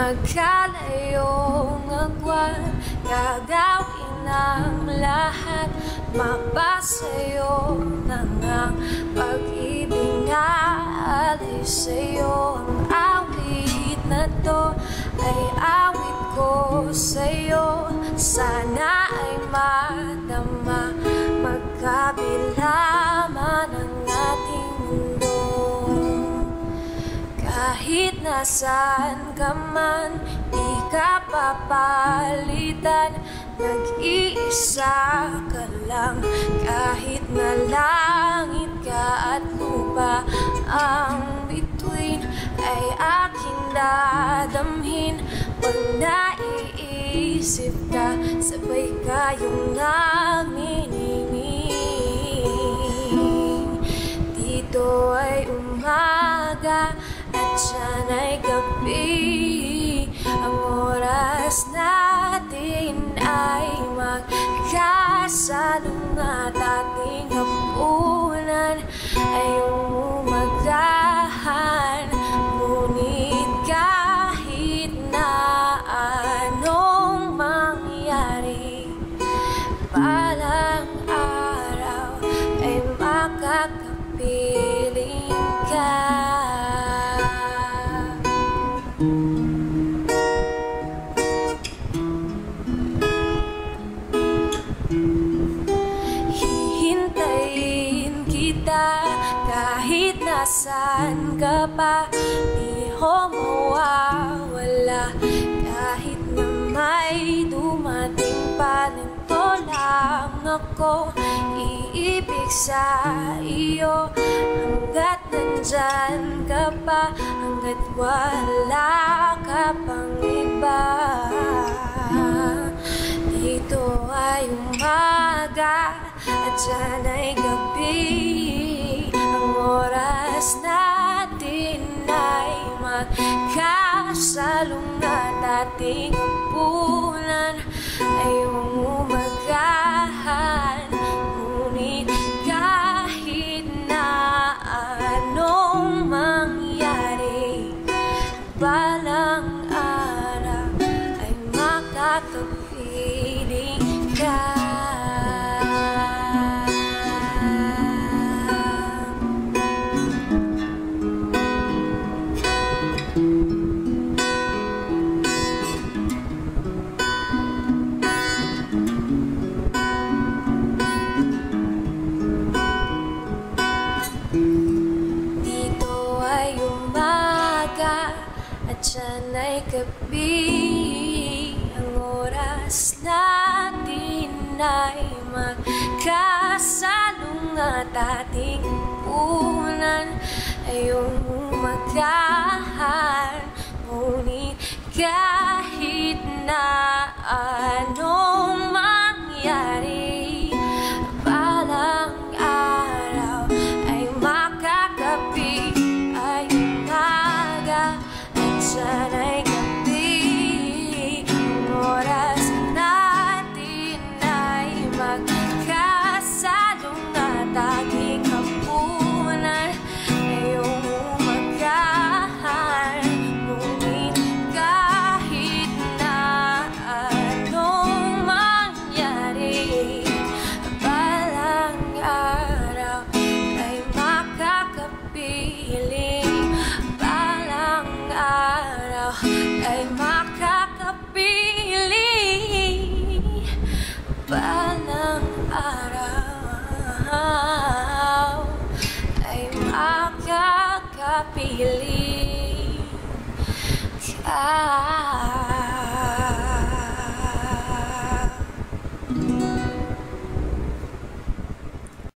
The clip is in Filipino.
magkalayong agwan, gagawin ang lahat, mapasayo nang ang pag-ibig na alay sa'yo. Ang awit na to ay awit ko sa'yo, sana ay madama magkabila man ang ating mundo. Kahit nasaan ka man, di ka papalitan, nag-iisa ka lang. Kahit na langit ka at lupa ang bituin, ay aking dadamhin. Pag naiisip ka, sabay kayong nagniningning. Dito ay umaga at siyan ay gabi, ang oras natin ay magkasalong at ating hapunan ay umagahan. Ngunit kahit na anong mangyari, balang araw ay makakapiling ka. Hihintayin kita kahit nasaan ka pa, di ho mawawala. Kahit na may dumating pa, nito lang ako iibig sa iyo. Hanggat nandyan ka pa, hanggat wala ka pang iba. Dito ay umaga at siyan ay gabi, ang oras natin ay magkasalong at ating hapunan ay umagahan. Ngunit kahit na anong mangyari, balang araw ay makakapiling ka. At siyan ay gabi, ang oras natin ay magkasalong at ating punan ay umagahan. Ngunit kahit na anong mangyari, balang araw ay makakapi, ay umaga at siyan ay gabi, ang oras natin ay magkasalong at ating hapunan ay umagahan. Ngunit kahit na anong mangyari, balang araw ay makakapiling, balang araw ay makakapiling, balang araw ay makakapiling ka.